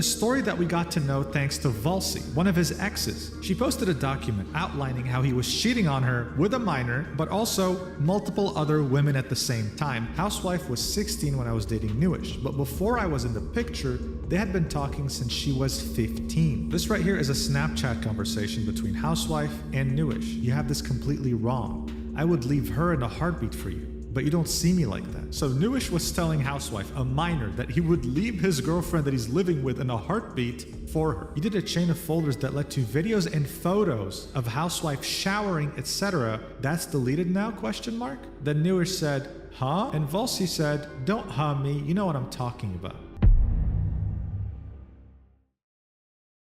A story that we got to know thanks to Volsi, one of his exes. She posted a document outlining how he was cheating on her with a minor, but also multiple other women at the same time. Housewife was 16 when I was dating Neuuish, but before I was in the picture, they had been talking since she was 15. This right here is a Snapchat conversation between Housewife and Neuuish. You have this completely wrong. I would leave her in a heartbeat for you. But you don't see me like that. So Neuuish was telling Housewife, a minor, that he would leave his girlfriend that he's living with in a heartbeat for her. He did a chain of folders that led to videos and photos of Housewife showering, etc. That's deleted now, question mark? Then Neuuish said, huh? And Volsi said, don't huh me, you know what I'm talking about.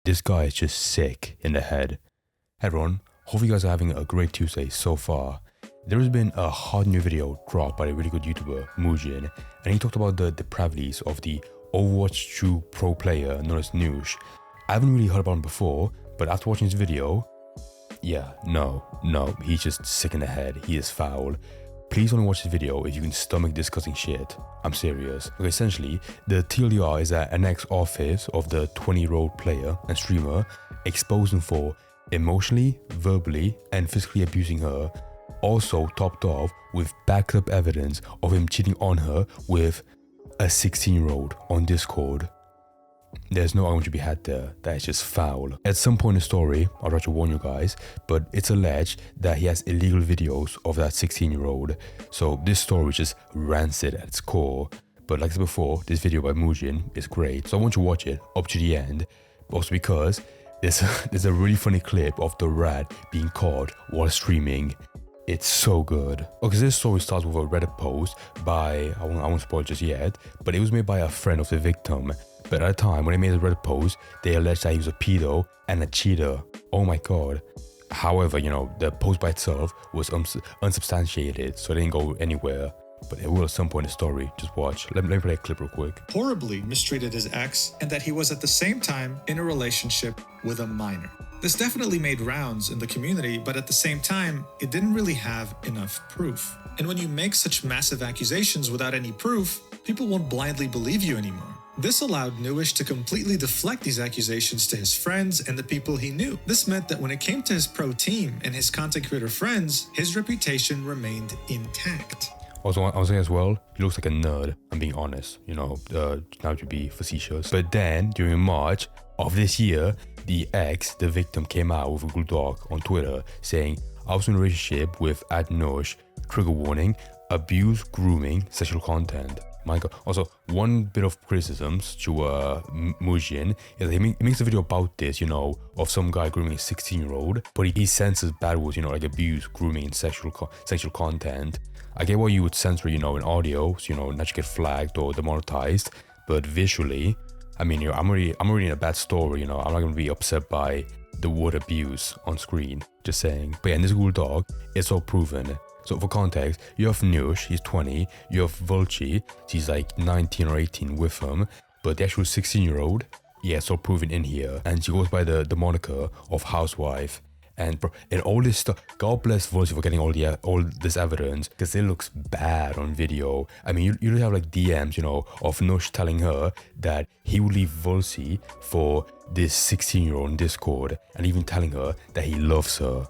This guy is just sick in the head. Hey everyone, hope you guys are having a great Tuesday so far. There has been a hot new video dropped by a really good YouTuber, Mujin, and he talked about the depravities of the Overwatch 2 pro player known as Neuuish. I haven't really heard about him before, but after watching this video, yeah, no, he's just sick in the head, he is foul. Please only watch this video if you can stomach discussing shit. I'm serious. Okay, essentially, the TLDR is that an ex-office of the 20-year-old player and streamer exposed him for emotionally, verbally, and physically abusing her. Also topped off with backed up evidence of him cheating on her with a 16-year-old on Discord. There's no argument to be had there. That is just foul. At some point in the story, I'll try to warn you guys, but it's alleged that he has illegal videos of that 16-year-old. So this story is just rancid at its core. But like I said before, this video by Mujin is great. So I want you to watch it up to the end. Also because there's a really funny clip of the rat being caught while streaming. It's so good. Okay, so this story starts with a Reddit post by, I won't spoil it just yet, but it was made by a friend of the victim. But at the time, when they made the Reddit post, they alleged that he was a pedo and a cheater. Oh my god. However, you know, the post by itself was unsubstantiated, so it didn't go anywhere. But it will at some point in the story. Just watch. Let me play a clip real quick. Horribly mistreated his ex, and that he was at the same time in a relationship with a minor. This definitely made rounds in the community, but at the same time, it didn't really have enough proof. And when you make such massive accusations without any proof, people won't blindly believe you anymore. This allowed Neuuish to completely deflect these accusations to his friends and the people he knew. This meant that when it came to his pro team and his content creator friends, his reputation remained intact. Also, I was saying as well, he looks like a nerd, I'm being honest, you know, now to be facetious. But then, during March of this year, the victim came out with a Google Doc on Twitter saying, I was in a relationship with @Neuuish, trigger warning, abuse, grooming, sexual content. My god. Also, one bit of criticisms to Mujin is that he makes a video about this, you know, of some guy grooming a 16-year-old, but he censors bad words, you know, like abuse, grooming, and sexual content. I get why you would censor, you know, in audio, so, you know, not to get flagged or demonetized, but visually, I mean, you know, I'm already in a bad story, you know, I'm not going to be upset by the word abuse on screen, just saying. But yeah, in this Google Doc, it's all proven. So for context, you have Neuuish, he's 20, you have Volchi, she's like 19 or 18 with him, but the actual 16-year-old, yeah, it's all proven in here, and she goes by the moniker of Housewife. And all this stuff, God bless Volsi for getting all this evidence, because it looks bad on video. I mean, you have like DMs, you know, of Neuuish telling her that he would leave Volsi for this 16-year-old on Discord, and even telling her that he loves her.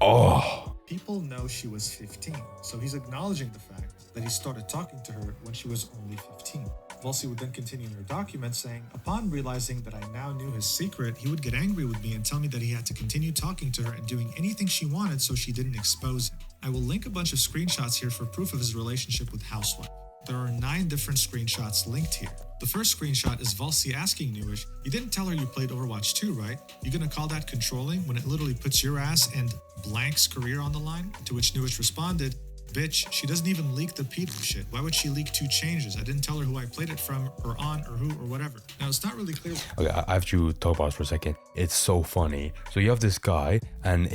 Oh! People know she was 15, so he's acknowledging the fact that he started talking to her when she was only 15. Volsi would then continue in her document saying, upon realizing that I now knew his secret, he would get angry with me and tell me that he had to continue talking to her and doing anything she wanted so she didn't expose him. I will link a bunch of screenshots here for proof of his relationship with Housewife. There are 9 different screenshots linked here. The first screenshot is Volsi asking Neuuish, you didn't tell her you played Overwatch 2, right? You gonna call that controlling when it literally puts your ass and blank's career on the line? To which Neuuish responded, bitch, she doesn't even leak the pedo shit. Why would she leak 2 changes? I didn't tell her who I played it from, or on, or who, or whatever. Now, it's not really clear. Okay, I have to talk about this for a second. It's so funny. So you have this guy, and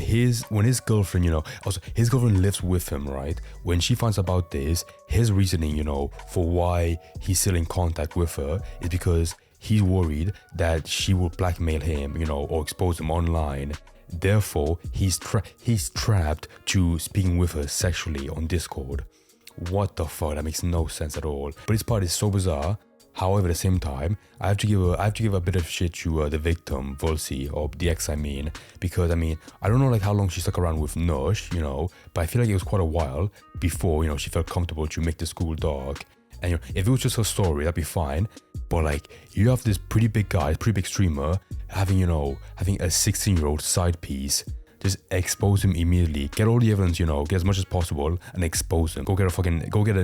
when his girlfriend, you know, also his girlfriend lives with him, right? When she finds about this, his reasoning, you know, for why he's still in contact with her is because he's worried that she will blackmail him, you know, or expose him online. Therefore, he's trapped to speaking with her sexually on Discord. What the fuck? That makes no sense at all. But this part is so bizarre. However, at the same time, I have to give a bit of shit to the victim, Volsi, or the ex, I mean, because I mean, I don't know like how long she stuck around with Neuuish, you know, but I feel like it was quite a while before, you know, she felt comfortable to make the school dog. And you know, if it was just her story, that'd be fine. But like, you have this pretty big guy, pretty big streamer, having a 16-year-old side piece. Just expose him immediately. Get all the evidence, you know, get as much as possible and expose him. Go get an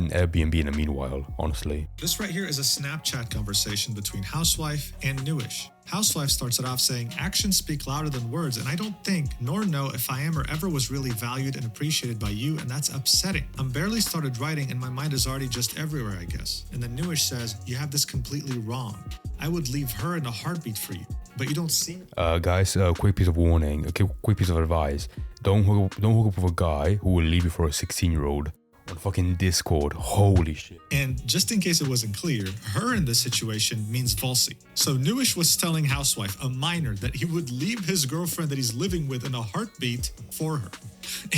Airbnb in the meanwhile, honestly. This right here is a Snapchat conversation between Housewife and Neuuish. Housewife starts it off saying, actions speak louder than words, and I don't think nor know if I am or ever was really valued and appreciated by you, and that's upsetting. I'm barely started writing and my mind is already just everywhere, I guess. And then Neuuish says, you have this completely wrong. I would leave her in a heartbeat for you, but you don't see it. Guys, quick piece of warning, quick piece of advice. Don't hook up with a guy who will leave you for a 16-year-old. On fucking Discord. Holy shit. And just in case it wasn't clear, her in this situation means Volsi. So Neuuish was telling Housewife, a minor, that he would leave his girlfriend that he's living with in a heartbeat for her.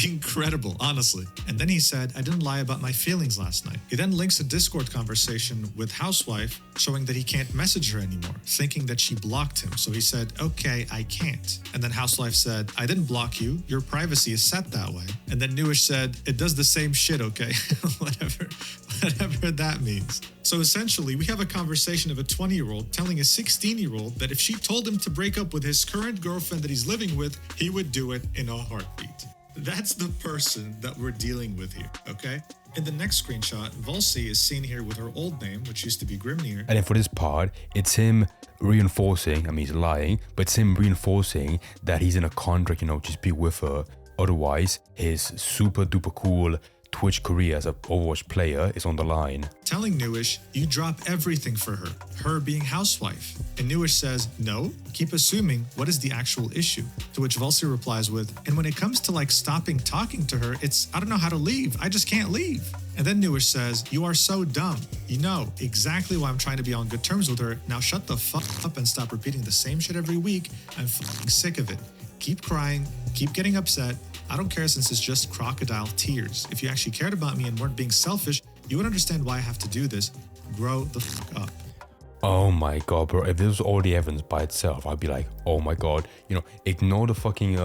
Incredible, honestly. And then he said, I didn't lie about my feelings last night. He then links a Discord conversation with Housewife showing that he can't message her anymore, thinking that she blocked him. So he said, okay, I can't. And then Housewife said, I didn't block you. Your privacy is set that way. And then Neuuish said, it does the same shit, okay? whatever that means. So essentially, we have a conversation of a 20-year-old telling a 16-year-old that if she told him to break up with his current girlfriend that he's living with, he would do it in a heartbeat. That's the person that we're dealing with here, okay? In the next screenshot, Volsi is seen here with her old name, which used to be Grimnir. And then for this part, it's him reinforcing, I mean, he's lying, but it's him reinforcing that he's in a contract, you know, to be with her. Otherwise, his super duper cool Twitch career as an Overwatch player is on the line. Telling Neuuish, you drop everything for her being Housewife. And Neuuish says, no, keep assuming, what is the actual issue? To which Volsi replies with, and when it comes to like stopping talking to her, it's, I don't know how to leave. I just can't leave. And then Neuuish says, you are so dumb. You know exactly why I'm trying to be on good terms with her. Now shut the fuck up and stop repeating the same shit every week. I'm fucking sick of it. Keep crying, keep getting upset. I don't care since it's just crocodile tears. If you actually cared about me and weren't being selfish, you would understand why I have to do this. Grow the fuck up. Oh my god, bro. If this was all the evidence by itself, I'd be like, oh my god. You know, ignore the fucking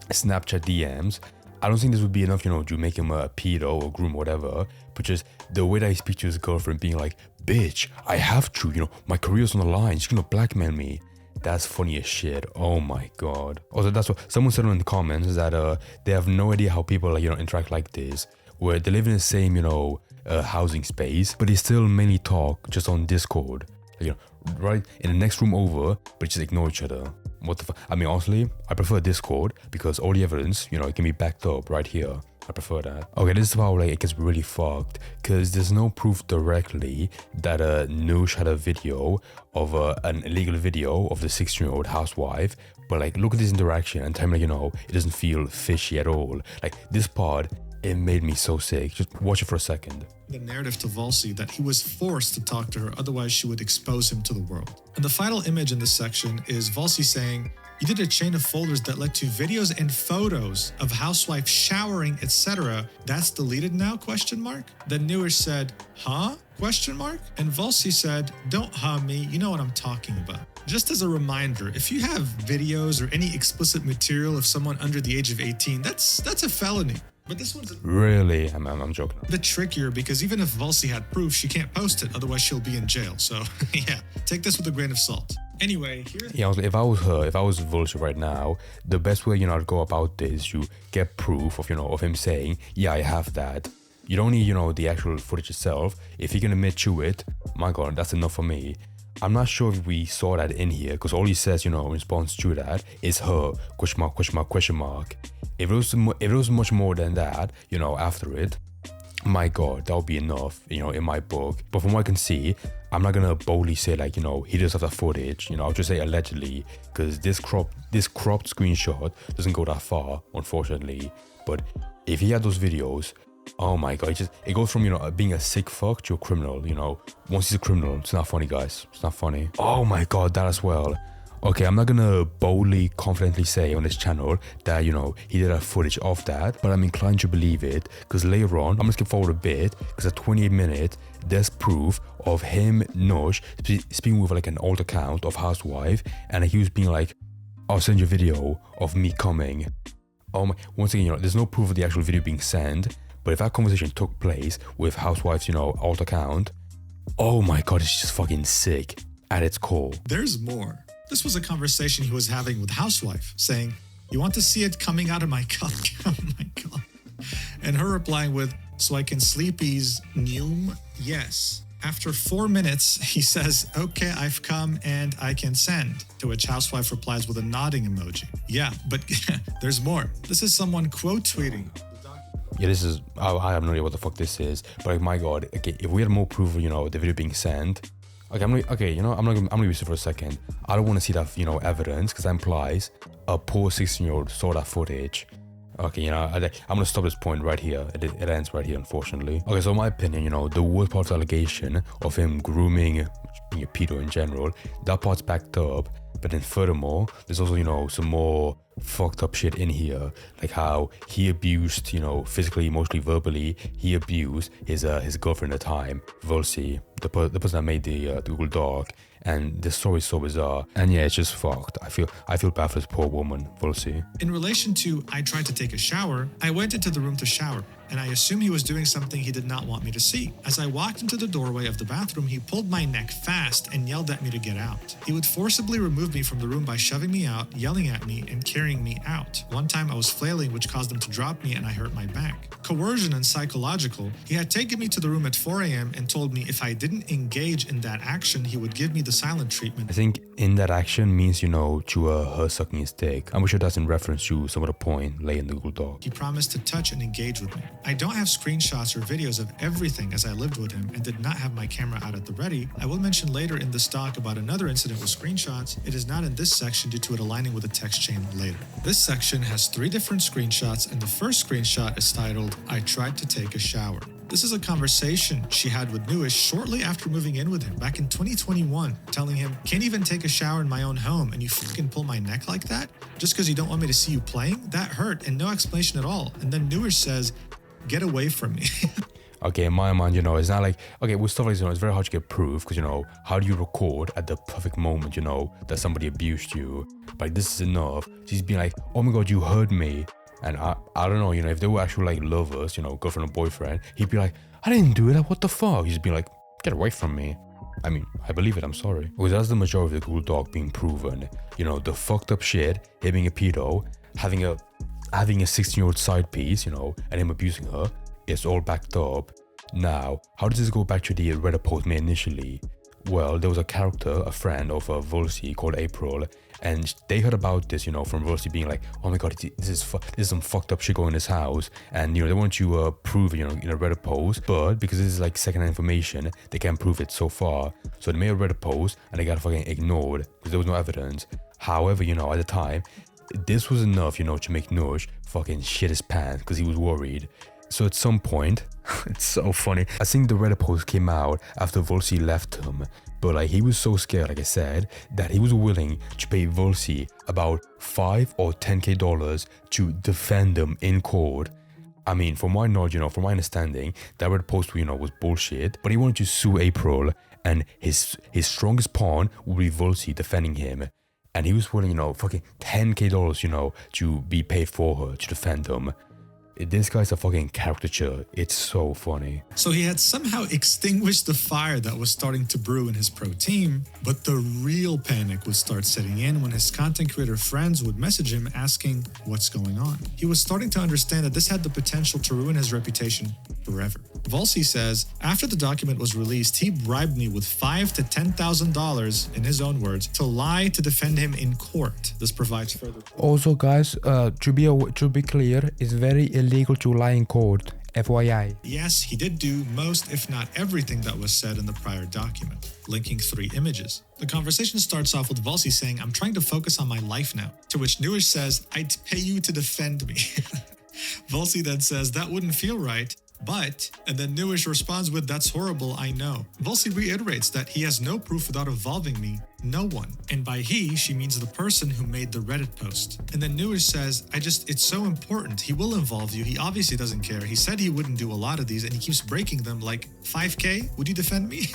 Snapchat DMs. I don't think this would be enough, you know, to make him a pedo or groom, whatever. But just the way that he speaks to his girlfriend being like, bitch, I have to, you know, my career's on the line. She's gonna blackmail me. That's funny as shit. Oh my god. Also, that's what someone said in the comments, is that they have no idea how people, like, you know, interact like this, where they live in the same, you know, housing space, but they still mainly talk just on Discord, like, you know, right in the next room over, but just ignore each other. What the fuck? I mean, honestly, I prefer Discord because all the evidence, you know, it can be backed up right here. I prefer that. Okay, this is how like it gets really fucked, because there's no proof directly that Neuuish had a video of an illegal video of the 16-year-old housewife, but like look at this interaction and tell me, like, you know, it doesn't feel fishy at all. Like this part, it made me so sick. Just watch it for a second. The narrative to Volsi that he was forced to talk to her, otherwise she would expose him to the world. And the final image in this section is Volsi saying, you did a chain of folders that led to videos and photos of housewife showering, etc. That's deleted now, question mark? Then Neuuish said, huh? Question mark? And Volsi said, don't me, you know what I'm talking about. Just as a reminder, if you have videos or any explicit material of someone under the age of 18, that's a felony. But this one's really, I'm joking. A bit trickier because even if Volsi had proof, she can't post it, otherwise she'll be in jail. So yeah, take this with a grain of salt. Anyway, if I was her, if I was Vulture right now, the best way, you know, to go about this, you get proof of, you know, of him saying, yeah, I have that. You don't need, you know, the actual footage itself. If he can admit to it, my god, that's enough for me. I'm not sure if we saw that in here, because all he says, you know, in response to that is her, question mark, question mark, question mark. If it was much more than that, you know, after it, my god, that would be enough, you know, in my book. But from what I can see, I'm not gonna boldly say, like, you know, he does have that footage, you know, I'll just say allegedly, because this cropped screenshot doesn't go that far, unfortunately. But if he had those videos, oh my god, it goes from, you know, being a sick fuck to a criminal, you know. Once he's a criminal, it's not funny, guys. It's not funny. Oh my god, that as well. Okay, I'm not gonna boldly, confidently say on this channel that, you know, he did have footage of that, but I'm inclined to believe it, because later on, I'm gonna skip forward a bit, because at 28 minutes, there's proof of him, Neuuish, speaking with like an old account of Housewife, and he was being like, I'll send you a video of me coming. Once again, you know, there's no proof of the actual video being sent, but if that conversation took place with Housewife's, you know, alt account, oh my god, it's just fucking sick at its core. There's more. This was a conversation he was having with Housewife, saying, "You want to see it coming out of my cock?" Oh my god. And her replying with, "So I can sleepies Neum?" Yes. After 4 minutes, he says, "Okay, I've come and I can send." To which Housewife replies with a nodding emoji. Yeah, but there's more. This is someone quote tweeting. Yeah, this is, I have no idea what the fuck this is, but like, my god, okay, if we had more proof of, you know, the video being sent, okay, you know, I'm gonna use it for a second. I don't want to see that, you know, evidence, because that implies a poor 16-year-old saw that footage. Okay, you know, I'm gonna stop this point right here. It ends right here, unfortunately. Okay, so in my opinion, you know, the worst part of the allegation of him grooming, being a pedo in general, that part's backed up. But then furthermore, there's also, you know, some more fucked up shit in here, like how he abused, you know, physically, emotionally, verbally, he abused his girlfriend at the time, Volsi, the person that made the Google Doc. And this story is so bizarre, and yeah, it's just fucked. I feel bad for this poor woman, Volsi. In relation to I tried to take a shower, I went into the room to shower, and I assume he was doing something he did not want me to see. As I walked into the doorway of the bathroom, he pulled my neck fast and yelled at me to get out. He would forcibly remove me from the room by shoving me out, yelling at me, and carrying me out. One time I was flailing, which caused him to drop me, and I hurt my back. Coercion and psychological. He had taken me to the room at 4 a.m. and told me if I didn't engage in that action, he would give me the silent treatment. I think in that action means, you know, to her sucking his dick. I'm sure that's in reference to some other point later in the Google Doc. He promised to touch and engage with me. I don't have screenshots or videos of everything as I lived with him and did not have my camera out at the ready. I will mention later in this doc about another incident with screenshots. It is not in this section due to it aligning with the text chain later. This section has 3 different screenshots, and the first screenshot is titled, "I tried to take a shower." This is a conversation she had with Neuuish shortly after moving in with him back in 2021, telling him, "Can't even take a shower in my own home and you fucking pull my neck like that? Just because you don't want me to see you playing? That hurt," and no explanation at all. And then Neuuish says, "Get away from me." Okay, in my mind, you know, it's not like, okay, with stuff like this, you know, it's very hard to get proof, because, you know, how do you record at the perfect moment, you know, that somebody abused you? Like, this is enough. She's being like, "Oh my god, you hurt me." And I don't know, you know, if they were actually like lovers, you know, girlfriend and boyfriend, he'd be like, "I didn't do it, what the fuck?" He's be like, "Get away from me." I mean, I believe it, I'm sorry. Because that's the majority of the Google Doc being proven. You know, the fucked up shit, him being a pedo, having a 16-year-old side piece, you know, and him abusing her, it's all backed up. Now, how does this go back to the Reddit post made initially? Well, there was a character, a friend of Volsi called April, and they heard about this, you know, from Volsi being like, "Oh my god, this is some fucked up shit going in this house," and, you know, they want to prove it, you know, in a Reddit post, but because this is like secondhand information, they can't prove it so far. So they made a Reddit post and they got fucking ignored because there was no evidence. However, you know, at the time, this was enough, you know, to make Neuuish fucking shit his pants because he was worried. So at some point, it's so funny, I think the Reddit post came out after Volsi left him, but like, he was so scared, like I said, that he was willing to pay Volsi about $5 or $10K to defend him in court. I mean, from my knowledge, you know, from my understanding, that Reddit post, you know, was bullshit, but he wanted to sue April, and his strongest pawn would be Volsi defending him. And he was willing, you know, fucking $10K, you know, to be paid for her, to defend him. This guy's a fucking caricature. It's so funny. So he had somehow extinguished the fire that was starting to brew in his pro team, but the real panic would start setting in when his content creator friends would message him asking what's going on. He was starting to understand that this had the potential to ruin his reputation forever. Volsi says, after the document was released, he bribed me with $5,000 to $10,000, in his own words, to lie to defend him in court. This provides further. Also, guys, to be clear, it's very illegal to lie in court. FYI. Yes, he did do most, if not everything that was said in the prior document, linking 3 images. The conversation starts off with Volsi saying, "I'm trying to focus on my life now," to which Neuuish says, "I'd pay you to defend me." Volsi then says, "That wouldn't feel right. But," and then Neuuish responds with, "That's horrible, I know." Volsi reiterates that he has no proof without involving me, No one. And by he, she means the person who made the Reddit post. And then Neuuish says, it's so important. He will involve you. He obviously doesn't care. He said he wouldn't do a lot of these and he keeps breaking them. Like, 5K? Would you defend me?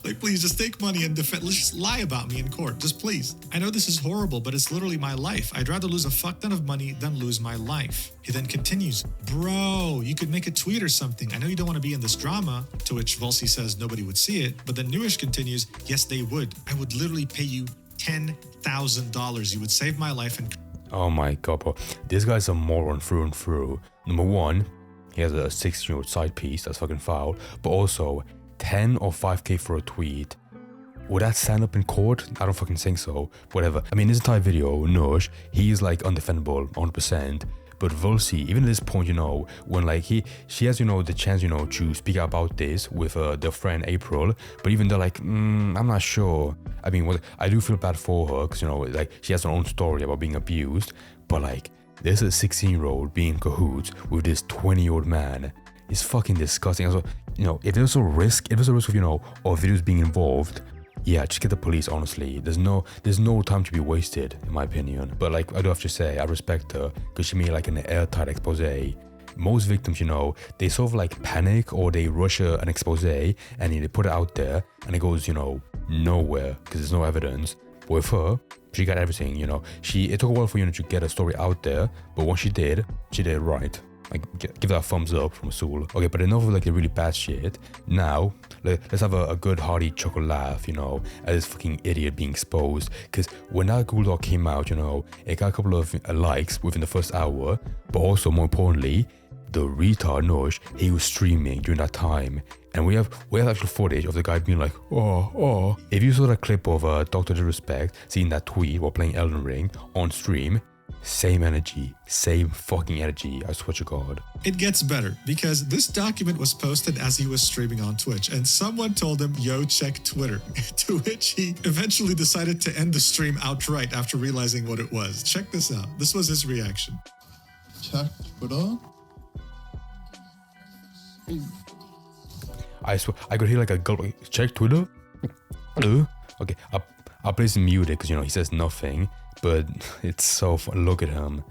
Like, please just take money and defend. Let's just lie about me in court. Just please. I know this is horrible, but it's literally my life. I'd rather lose a fuck ton of money than lose my life. He then continues, bro, you could make a tweet or something. I know you don't want to be in this drama, to which Volsi says nobody would see it. But then Neuuish continues, yes, they would. I would literally pay you $10,000. You would save my life and... Oh my god, bro. This guy's a moron through and through. Number one, he has a 16-year-old side piece. That's fucking foul. But also, 10 or 5K for a tweet. Would that stand up in court? I don't fucking think so. Whatever. I mean, this entire video, Neuuish, he is like undefendable, 100%. But Volsi, even at this point, you know, when like she has, you know, the chance, you know, to speak out about this with their friend April, but even they're like, I'm not sure. I mean, I do feel bad for her because, you know, like she has her own story about being abused, but like there's a 16-year-old being in cahoots with this 20-year-old man. It's fucking disgusting. Also, you know, if there's a risk of, you know, or videos being involved, yeah, just get the police, honestly. There's no time to be wasted, in my opinion. But like, I do have to say, I respect her because she made like an airtight expose. Most victims, you know, they sort of like panic or they rush an expose and they put it out there and it goes, you know, nowhere because there's no evidence. But with her, she got everything, you know. It took a while for, you know, to get a story out there, but once she did it right. Like, give that a thumbs up from Asul. Okay, but enough of like the really bad shit. Now, let's have a good hearty chuckle laugh, you know, at this fucking idiot being exposed. Because when that Google Doc came out, you know, it got a couple of likes within the first hour. But also, more importantly, the retard Neuuish, he was streaming during that time. And we have actual footage of the guy being like, oh. If you saw that clip of Dr. Disrespect seeing that tweet while playing Elden Ring on stream, same energy, same fucking energy, I swear to God. It gets better because this document was posted as he was streaming on Twitch and someone told him, yo, check Twitter, to which he eventually decided to end the stream outright after realizing what it was. Check this out. This was his reaction. Check Twitter? I swear, I could hear like a gulp, like, check Twitter? Okay, I'll place him muted because, you know, he says nothing. But it's so fun. Look at him.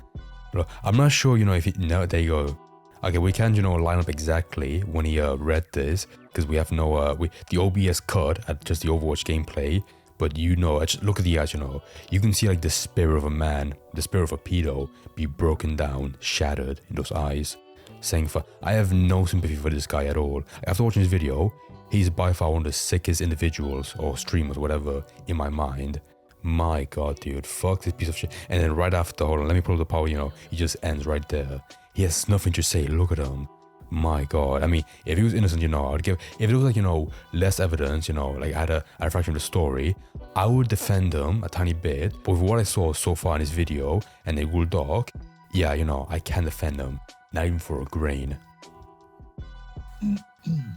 I'm not sure, you know, if he... No, there you go. Okay, we can't, you know, line up exactly when he read this. Because we have no... the OBS cut at just the Overwatch gameplay. But, you know, just look at the eyes, you know. You can see, like, the spirit of a man, the spirit of a pedo be broken down, shattered in those eyes. Saying, I have no sympathy for this guy at all. After watching this video, he's by far one of the sickest individuals or streamers, whatever, in my mind. My god, dude, fuck this piece of shit. And then right after, hold on, let me pull up the power, you know, he just ends right there. He has nothing to say. Look at him. My god. I mean, if he was innocent, you know, if it was like, you know, less evidence, you know, like I had a fraction of the story, I would defend him a tiny bit. But with what I saw so far in this video and the Google Doc, yeah, you know, I can't defend him. Not even for a grain.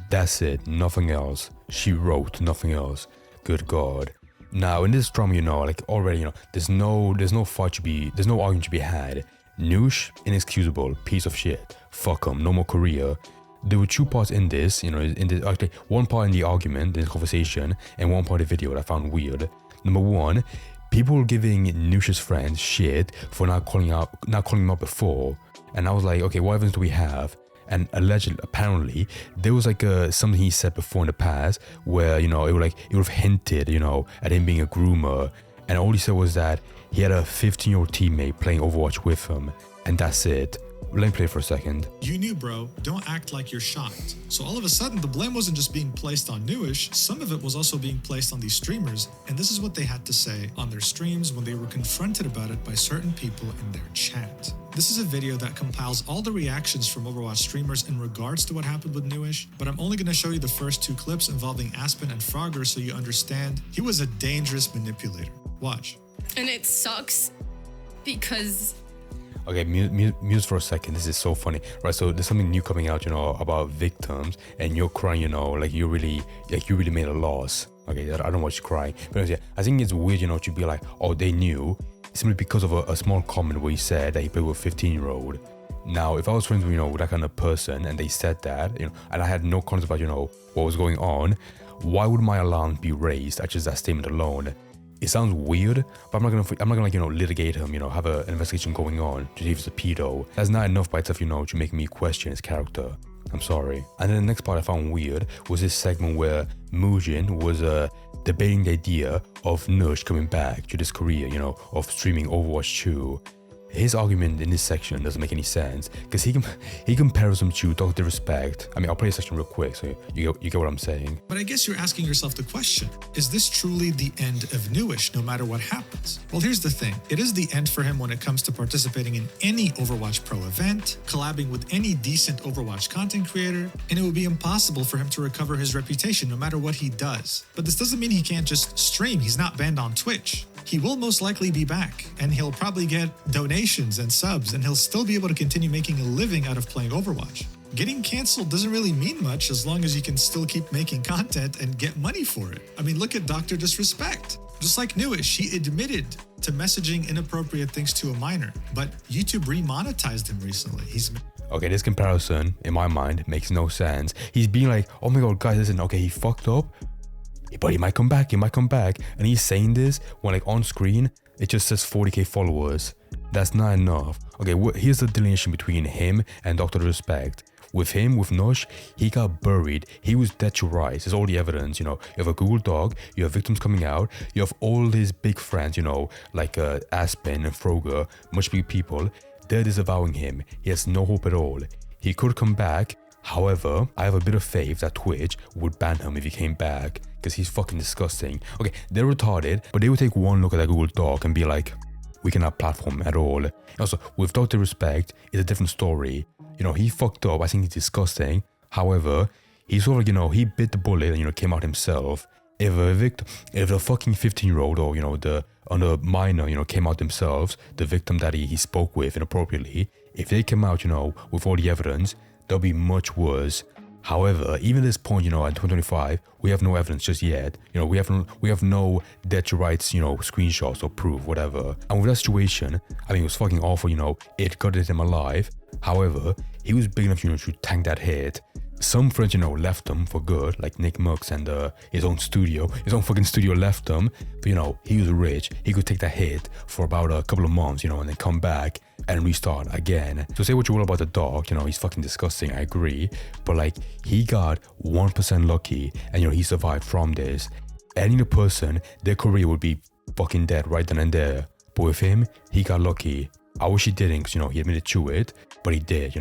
That's it. Nothing else. She wrote nothing else. Good god. Now, in this drama, you know, like already, you know, there's no argument to be had. Neuuish, inexcusable, piece of shit. Fuck him, no more career. There were two parts in this, you know, actually one part in the argument, in the conversation, and one part of the video that I found weird. Number one, people giving Neuuish's friends shit for not calling him out before. And I was like, okay, what evidence do we have? And apparently, there was like something he said before in the past where, you know, it would have hinted, you know, at him being a groomer. And all he said was that he had a 15-year-old teammate playing Overwatch with him. And that's it. Let me play for a second. You knew, bro. Don't act like you're shocked. So all of a sudden, the blame wasn't just being placed on Neuuish. Some of it was also being placed on these streamers. And this is what they had to say on their streams when they were confronted about it by certain people in their chat. This is a video that compiles all the reactions from Overwatch streamers in regards to what happened with Neuuish, but I'm only going to show you the first two clips involving Aspen and Frogger so you understand he was a dangerous manipulator. Watch. And it sucks because... Okay, mute for a second. This is so funny, right? So there's something new coming out, you know, about victims, and you're crying, you know, like you really made a loss. Okay, I don't want you crying, but yeah, I think it's weird, you know, to be like, oh, they knew, simply because of a small comment where he said that he played with a 15-year-old. Now, if I was friends, you know, with that kind of person, and they said that, you know, and I had no concept about, you know, what was going on, why would my alarm be raised at just that statement alone? It sounds weird, but I'm not gonna like, litigate him, have an investigation going on to see if he's a pedo. That's not enough by itself, to make me question his character. I'm sorry. And then the next part I found weird was this segment where Mujin was debating the idea of Neuuish coming back to this career, of streaming Overwatch 2. His argument in this section doesn't make any sense because he compares him to Dr. Respect. I mean, I'll play a section real quick so you get what I'm saying. But I guess you're asking yourself the question, is this truly the end of Neuuish no matter what happens? Well, here's the thing. It is the end for him when it comes to participating in any Overwatch Pro event, collabing with any decent Overwatch content creator, and it would be impossible for him to recover his reputation no matter what he does. But this doesn't mean he can't just stream. He's not banned on Twitch. He will most likely be back, and he'll probably get donations and subs, and he'll still be able to continue making a living out of playing Overwatch. Getting canceled doesn't really mean much as long as you can still keep making content and get money for it. I mean, look at Dr. Disrespect. Just like Neuuish, he admitted to messaging inappropriate things to a minor, but YouTube remonetized him recently. Okay, this comparison, in my mind, makes no sense. He's being like, oh my god, guys, listen, okay, he fucked up, but he might come back, and he's saying this when like on screen it just says 40k followers. That's not enough. Okay, here's the delineation between him and Dr. Respect. With him, with Neuuish, he got buried. He was dead to rights. There's all the evidence, you have a Google Doc, you have victims coming out, you have all his big friends, like Aspen and Froger, much big people. They're disavowing him. He has no hope at all. He could come back. However, I have a bit of faith that Twitch would ban him if he came back, because he's fucking disgusting. Okay, they're retarded, but they would take one look at that Google Doc and be like, we cannot platform at all. Also, with Dr. Respect, it's a different story. He fucked up. I think he's disgusting. However, he sort of, he bit the bullet and, came out himself. If the fucking 15-year-old or, the minor, came out themselves, the victim that he spoke with inappropriately, if they came out, with all the evidence, that'll be much worse. However, even at this point, in 2025, we have no evidence just yet. We have no dead to rights, screenshots or proof, whatever. And with that situation, I mean, it was fucking awful, it gutted him alive. However, he was big enough, to tank that hit. Some friends, left him for good, like Nick Mux and his own fucking studio left him. But, he was rich. He could take that hit for about a couple of months, and then come back and restart again. So say what you will about the dog, he's fucking disgusting, I agree. But, like, he got 1% lucky and, he survived from this. Any other person, their career would be fucking dead right then and there. But with him, he got lucky. I wish he didn't, because, he admitted to it. But he did,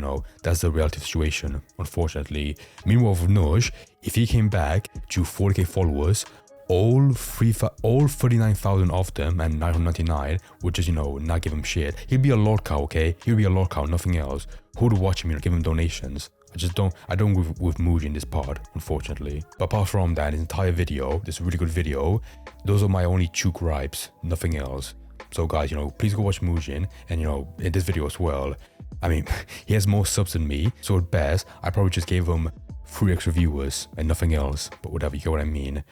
that's the reality situation, unfortunately. Meanwhile, with Neuuish, if he came back to 40k followers, all 39,000 of them and 999 would just, not give him shit. He'd be a lord cow, okay? He'd be a lord cow, nothing else. Who would watch him, give him donations? I don't with Muji in this part, unfortunately. But apart from that, his entire video, this really good video, those are my only 2 gripes, nothing else. So guys, please go watch Mujin and, in this video as well. I mean, he has more subs than me, so at best, I probably just gave him 3 extra viewers and nothing else, but whatever, you get what I mean.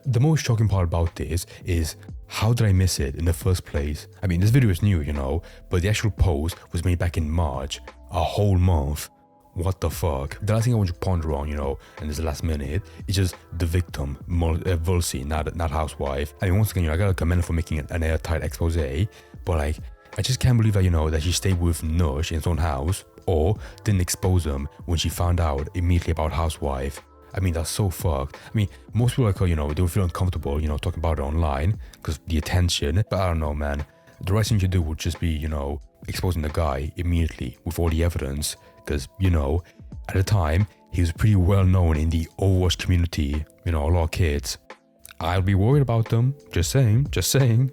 The most shocking part about this is, how did I miss it in the first place? I mean, this video is new, but the actual post was made back in March, a whole month. What the fuck? The last thing I want you to ponder on, and this is the last minute, is just the victim, Vulsi, not housewife. I mean, once again, I gotta commend her for making an airtight expose, but like, I just can't believe that, that she stayed with Neuuish in his own house, or didn't expose him when she found out immediately about housewife. I mean, that's so fucked. I mean, most people like her, they would feel uncomfortable, talking about it online, because the attention, but I don't know, man. The right thing to do would just be, exposing the guy immediately with all the evidence, because, at the time, he was pretty well known in the Overwatch community, a lot of kids. I'll be worried about them, just saying.